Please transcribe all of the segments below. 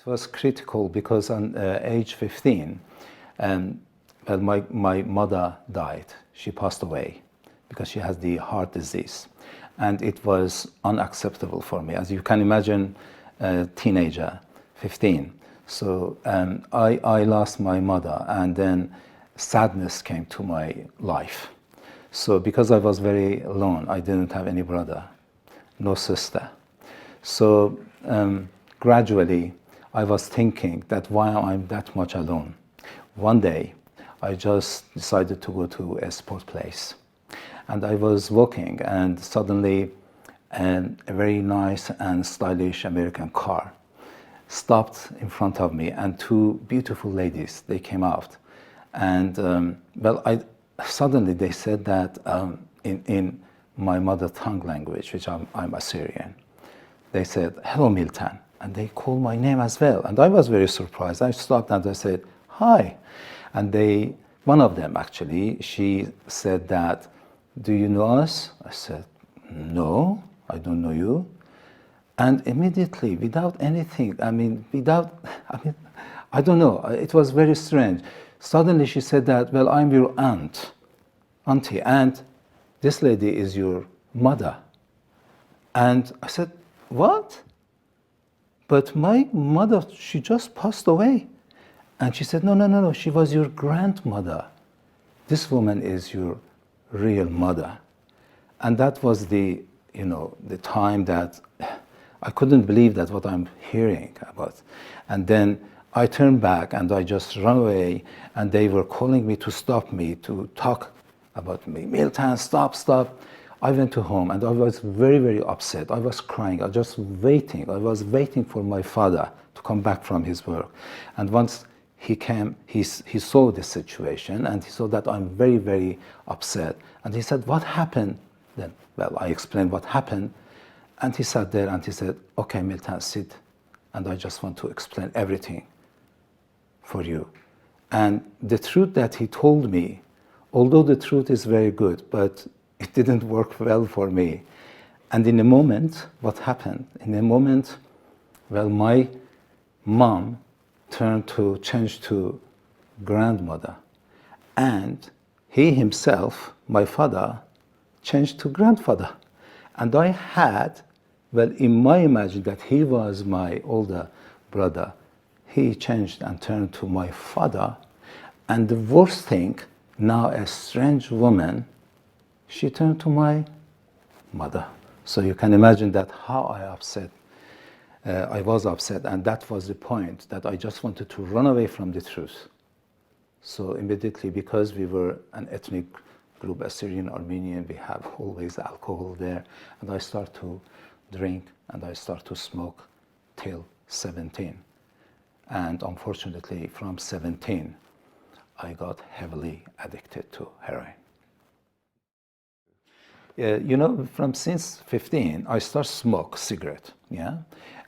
It was critical because on age 15, well, my mother died. She passed away because she has the heart disease. And it was unacceptable for me. As you can imagine, a teenager, 15. So I lost my mother, and then sadness came to my life. So because I was very alone, I didn't have any brother, no sister. So gradually, I was thinking that why I'm that much alone. One day, I just decided to go to a sport place. And I was walking, and suddenly a very nice and stylish American car stopped in front of me, and two beautiful ladies, they came out. And suddenly they said that in my mother tongue language, which I'm Assyrian, they said, "Hello, Miltan." And they called my name as well. And I was very surprised. I stopped and I said, "Hi." And one of them actually, she said that, "Do you know us?" I said, "No, I don't know you." And immediately, without anything, I don't know, it was very strange. Suddenly she said that, "Well, I'm your auntie, and this lady is your mother." And I said, "What? But my mother, she just passed away." And she said, no, she was your grandmother. This woman is your real mother." And that was the time that I couldn't believe that what I'm hearing about. And then I turned back and I just ran away, and they were calling me to stop me, to talk about me. "Miltan, stop. I went to home and I was very, very upset. I was crying. I was waiting for my father to come back from his work. And once he came, he saw the situation, and he saw that I'm very, very upset. And he said, "What happened?" Then, well, I explained what happened. And he sat there and he said, "Okay, Miltan, sit. And I just want to explain everything for you." And the truth that he told me, although the truth is very good, but it didn't work well for me. And in a moment, what happened? In a moment, well, my mom changed to grandmother. And he himself, my father, changed to grandfather. And I had, well, in my imagination that he was my older brother, he changed and turned to my father. And the worst thing, now a strange woman, she turned to my mother. So you can imagine that how I was upset, and that was the point, that I just wanted to run away from the truth. So immediately, because we were an ethnic group, Assyrian, Armenian, we have always alcohol there, and I start to drink and I start to smoke till 17. And unfortunately, from 17, I got heavily addicted to heroin. Since 15, I start smoke cigarette, yeah?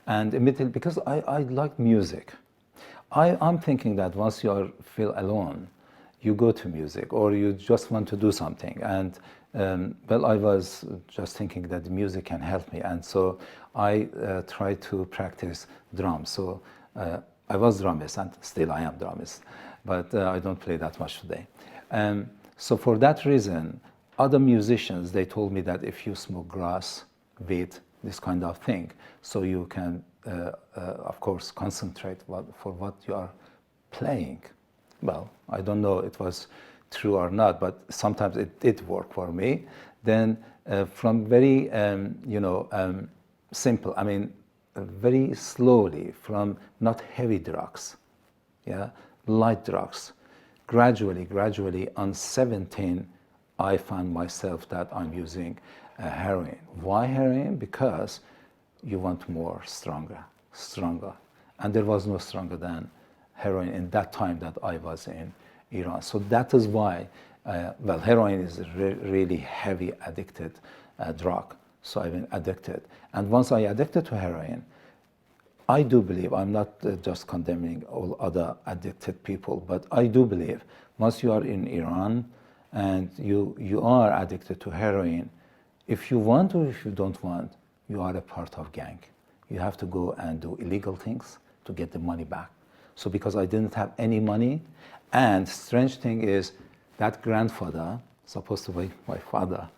And immediately, because I like music, I'm thinking that once you feel alone, you go to music, or you just want to do something. And I was just thinking that the music can help me. And so I tried to practice drums. So I was drummist, and still I am drummist, but I don't play that much today. So for that reason, other musicians, they told me that if you smoke grass, weed, this kind of thing, so you can, of course, concentrate for what you are playing. Well, I don't know if it was true or not, but sometimes it did work for me. Then from very, simple, very slowly, from not heavy drugs, yeah, light drugs, gradually on 17, I found myself that I'm using heroin. Why heroin? Because you want more, stronger. And there was no stronger than heroin in that time that I was in Iran. So that is why, heroin is a really heavy addicted drug. So I've been addicted. And once I addicted to heroin, I do believe, I'm not just condemning all other addicted people, but I do believe once you are in Iran and you are addicted to heroin, if you want or if you don't want, you are a part of gang. You have to go and do illegal things to get the money back. So because I didn't have any money, and strange thing is that grandfather, supposed to be my father,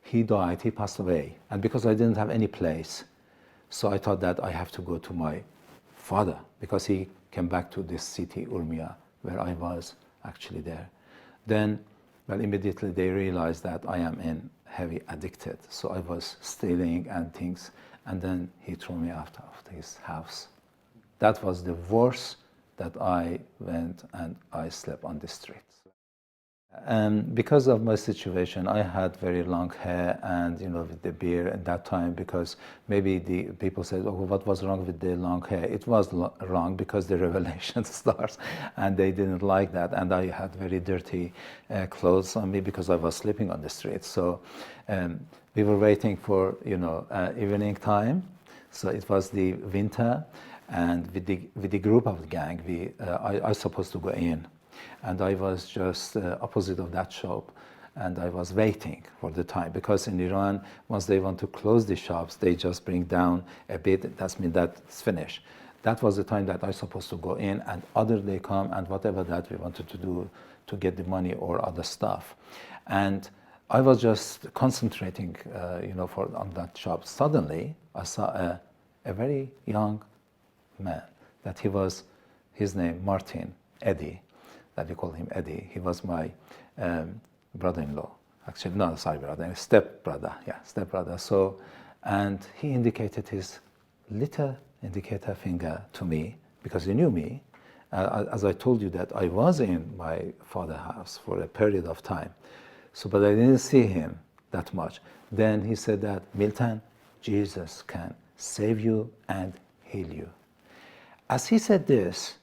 he died, he passed away. And because I didn't have any place, so I thought that I have to go to my father, because he came back to this city, Urmia, where I was actually there. Then, well, immediately they realized that I am in heavy addicted. So I was stealing and things, and then he threw me out of his house. That was the worst that I went and I slept on the streets. And because of my situation, I had very long hair, and with the beard at that time, because maybe the people said, oh, what was wrong with the long hair? It was wrong because the revelation starts, and they didn't like that. And I had very dirty clothes on me because I was sleeping on the street. So we were waiting for evening time. So it was the winter, and with the group of the gang, I was supposed to go in. And I was just opposite of that shop, and I was waiting for the time, because in Iran, once they want to close the shops, they just bring down a bit. That means that's finished. That was the time that I was supposed to go in, and others they come, and whatever that we wanted to do to get the money or other stuff. And I was just concentrating, on that shop. Suddenly, I saw a very young man, that his name Martin, Eddie, that we call him Eddie. He was my brother-in-law. Actually, no, sorry, brother, step-brother, yeah, step-brother. So, and he indicated his little indicator finger to me, because he knew me. As I told you that I was in my father's house for a period of time. So, but I didn't see him that much. Then he said that, Miltan, Jesus can save you and heal you. As he said this,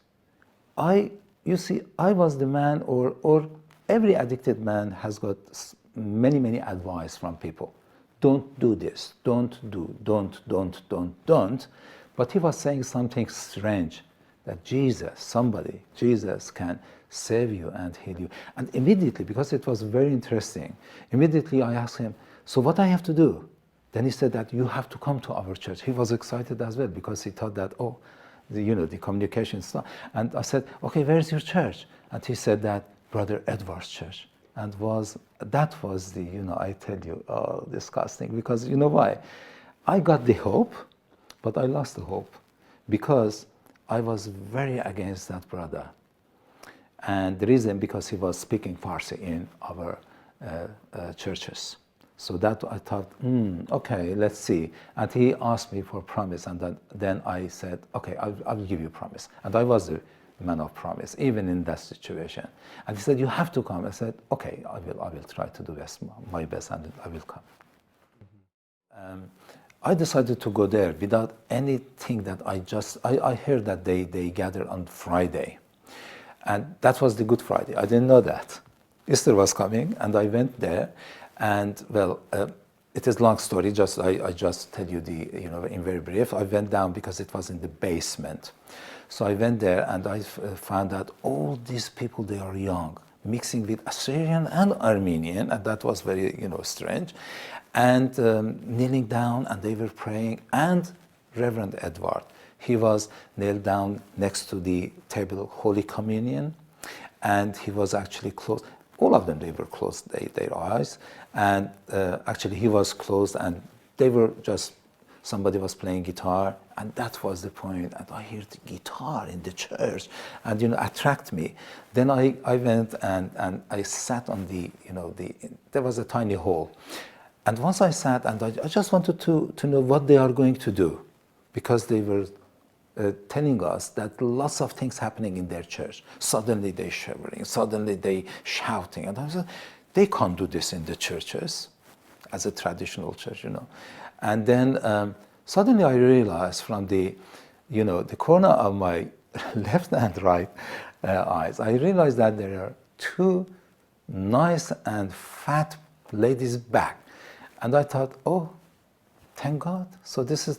you see, I was the man, or every addicted man has got many advice from people. Don't do this, don't. But he was saying something strange, that Jesus can save you and heal you. And immediately, because it was very interesting, immediately I asked him, so what I have to do? Then he said that you have to come to our church. He was excited as well, because he thought that, oh, the communication stuff. And I said, okay, where's your church? And he said that Brother Edward's church. And that was the, I tell you, disgusting. Because you know why? I got the hope, but I lost the hope, because I was very against that brother. And the reason, because he was speaking Farsi in our churches. So that I thought, okay, let's see. And he asked me for promise, and then I said, okay, I will give you promise. And I was the man of promise, even in that situation. And he said, you have to come. I said, okay, I will try to do my best, and I will come. I decided to go there without anything that I heard that they gathered on Friday. And that was the Good Friday. I didn't know that. Easter was coming, and I went there. And well, it is a long story. I just tell you in very brief. I went down because it was in the basement. So I went there, and I found that all these people, they are young, mixing with Assyrian and Armenian, and that was very strange. And kneeling down, and they were praying. And Reverend Edward, he was nailed down next to the table of Holy Communion, and he was actually close. All of them, they were closed, their eyes, and actually he was closed, and they were just, somebody was playing guitar, and that was the point. And I hear the guitar in the church, and attract me. Then I went and I sat on there was a tiny hall, and once I sat, and I just wanted to know what they are going to do, because they were telling us that lots of things happening in their church. Suddenly they shivering, suddenly they shouting. And I said, they can't do this in the churches, as a traditional church, And then suddenly I realized from the corner of my left and right eyes, I realized that there are two nice and fat ladies back. And I thought, oh, thank God. So this is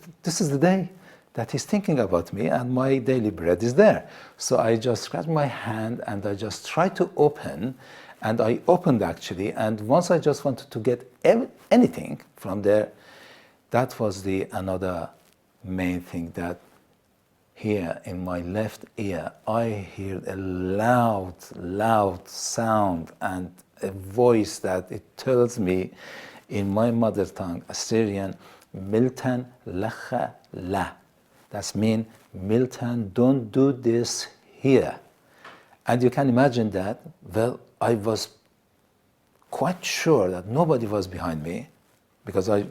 the day that he's thinking about me, and my daily bread is there. So I just scratched my hand, and I just tried to open, and I opened actually, and once I just wanted to get anything from there, that was another main thing, that here in my left ear, I heard a loud sound and a voice that it tells me in my mother tongue, Assyrian, Miltan lakha la. That's mean, Miltan, don't do this here. And you can imagine that, well, I was quite sure that nobody was behind me, because I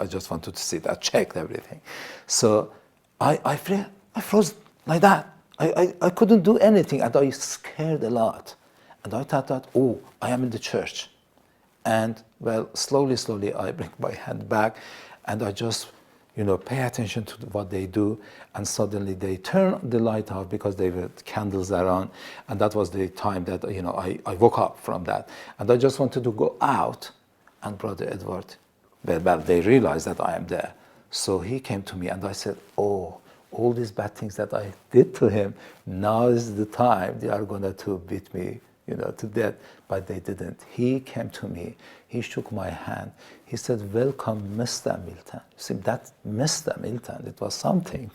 just wanted to sit. I checked everything. So I froze like that. I couldn't do anything, and I scared a lot. And I thought that, oh, I am in the church. And well, slowly I bring my hand back, and I just, pay attention to what they do. And suddenly they turn the light off because they were candles are on. And that was the time that, I woke up from that. And I just wanted to go out. And Brother Edward, well, they realized that I am there. So he came to me and I said, oh, all these bad things that I did to him, now is the time they are going to beat me, to death. But they didn't. He came to me. He shook my hand. He said, welcome, Mr. Miltan. You see, that Mr. Miltan, it was something,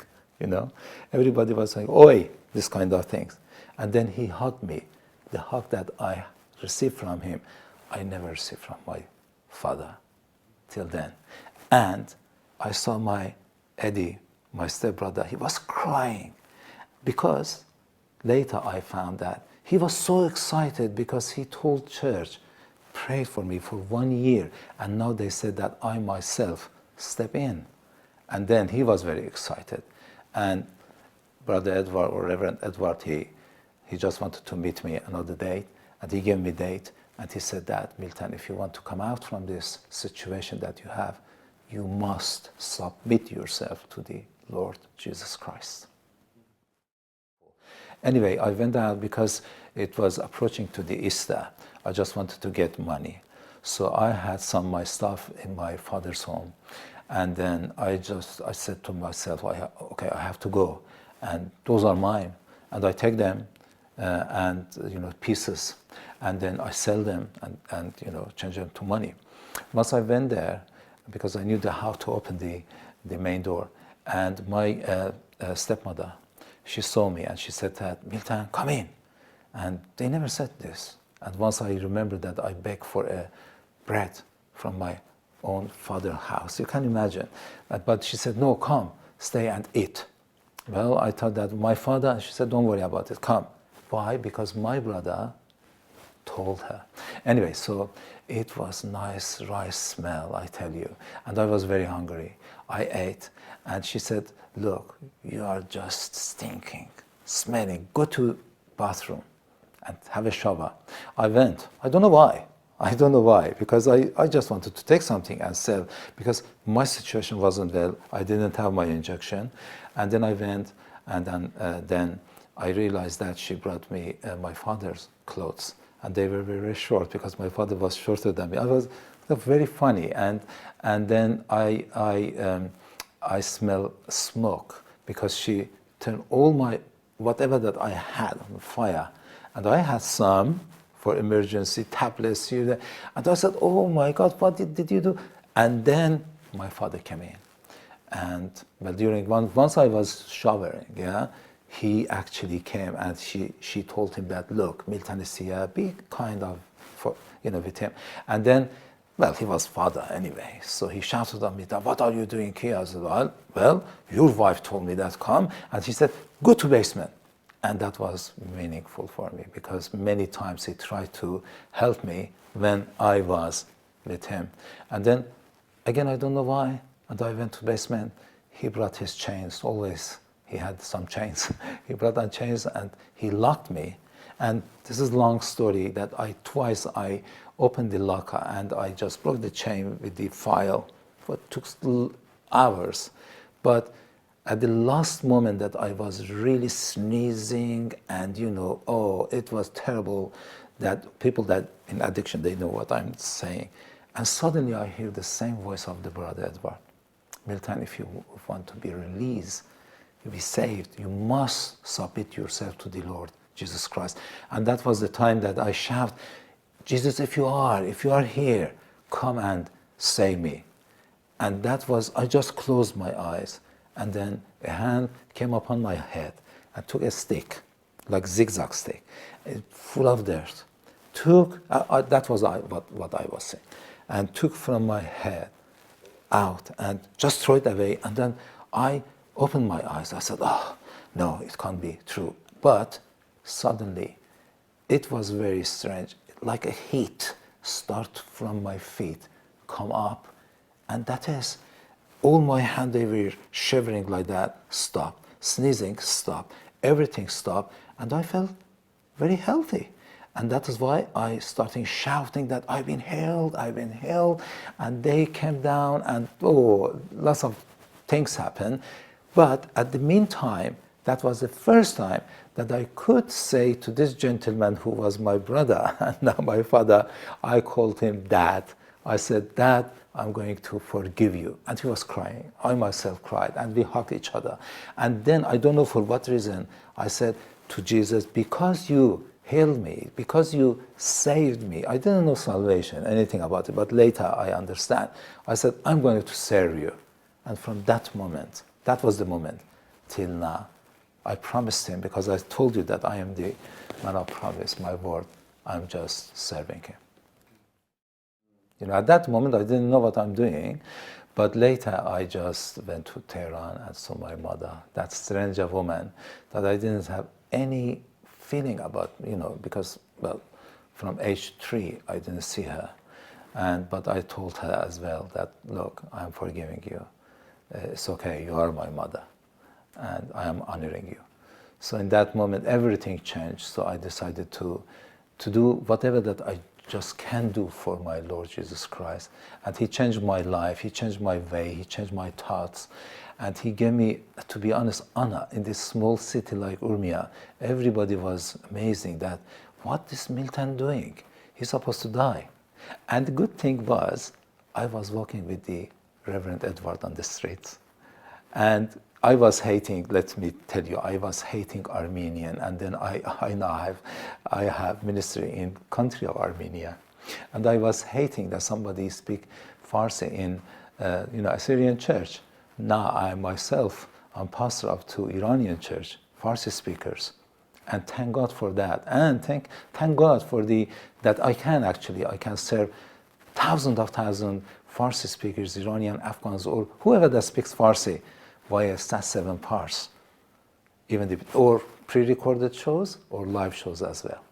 Everybody was saying, oi, this kind of things. And then he hugged me. The hug that I received from him, I never received from my father till then. And I saw my Eddie, my stepbrother, he was crying because later I found that he was so excited because he told church, pray for me for 1 year, and now they said that I myself step in. And then he was very excited. And Brother Edward, or Reverend Edward, he just wanted to meet me another date, and he gave me a date. And he said that, Miltan, if you want to come out from this situation that you have, you must submit yourself to the Lord Jesus Christ. Anyway, I went out because it was approaching to the Easter. I just wanted to get money. So I had some of my stuff in my father's home. And then I said to myself, okay, I have to go. And those are mine. And I take them and pieces. And then I sell them and change them to money. Once I went there, because I knew how to open the main door, and my stepmother, she saw me and she said that, Miltan, come in. And they never said this. And once I remembered that I begged for a bread from my own father's house. You can imagine. But she said, no, come, stay and eat. Well, I thought that my father, she said, don't worry about it, come. Why? Because my brother told her. Anyway, so it was nice rice smell, I tell you. And I was very hungry. I ate, and she said, look, you are just stinking, smelling. Go to bathroom and have a shower. I went. I don't know why, because I just wanted to take something and sell, because my situation wasn't well. I didn't have my injection. And then I went, and then I realized that she brought me my father's clothes. And they were very short because my father was shorter than me. I was very funny, and then I smell smoke because she turned all my whatever that I had on fire, and I had some for emergency tablets here. And I said, "Oh my God, what did you do?" And then my father came in, and well, once I was showering, yeah. He actually came and she told him that, look, Miltan is here, be kind of with him. And then, well, he was father anyway, so he shouted at me, what are you doing here? I said, well, your wife told me that, come. And he said, go to basement. And that was meaningful for me because many times he tried to help me when I was with him. And then, again, I don't know why, and I went to basement. He brought his chains, always. He had some chains. He brought on chains and he locked me. And this is a long story that twice I opened the locker and I just broke the chain with the file. It took hours. But at the last moment that I was really sneezing and it was terrible, that people that in addiction, they know what I'm saying. And suddenly I hear the same voice of the brother Edward. Miltan, if you want to be released, to be saved, you must submit yourself to the Lord Jesus Christ. And that was the time that I shouted, Jesus, if you are here, come and save me. And that was, I just closed my eyes and then a hand came upon my head and took a stick, like zigzag stick, full of dirt. That was what I was saying, and took from my head out and just throw it away. And then I opened my eyes. I said, oh, no, it can't be true. But suddenly, it was very strange, like a heat start from my feet, come up, and that is, all my hand, they were shivering like that, stopped, sneezing, stopped, everything stopped, and I felt very healthy. And that is why I started shouting that I've been healed, and they came down, and lots of things happened. But at the meantime, that was the first time that I could say to this gentleman who was my brother and now my father, I called him Dad. I said, Dad, I'm going to forgive you. And he was crying. I myself cried, and we hugged each other. And then, I don't know for what reason, I said to Jesus, because you healed me, because you saved me. I didn't know salvation, anything about it, but later I understand. I said, I'm going to serve you. And from that moment, that was the moment, till now, I promised him, because I told you that I am the man of promise, my word, I'm just serving him. You know, at that moment, I didn't know what I'm doing, but later I just went to Tehran and saw my mother, that strange woman that I didn't have any feeling about, you know, because, well, from age 3, I didn't see her. But I told her as well that, look, I'm forgiving you. It's okay, you are my mother, and I am honoring you. So in that moment, everything changed. So I decided to do whatever that I just can do for my Lord Jesus Christ. And he changed my life, he changed my way, he changed my thoughts. And he gave me, to be honest, honor in this small city like Urmia. Everybody was amazing that, what is Miltan doing? He's supposed to die. And the good thing was, I was walking with the Reverend Edward on the streets. And I was hating, let me tell you, I was hating Armenian, and then I now have ministry in country of Armenia. And I was hating that somebody speak Farsi in Assyrian church. Now I myself, I'm pastor of 2 Iranian church, Farsi speakers. And thank God for that. And thank God for that I can serve thousands Farsi speakers, Iranian, Afghans, or whoever that speaks Farsi via SAT-7 PARS, or pre-recorded shows or live shows as well.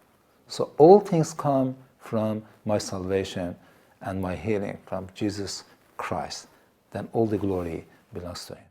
So all things come from my salvation and my healing from Jesus Christ. Then all the glory belongs to him.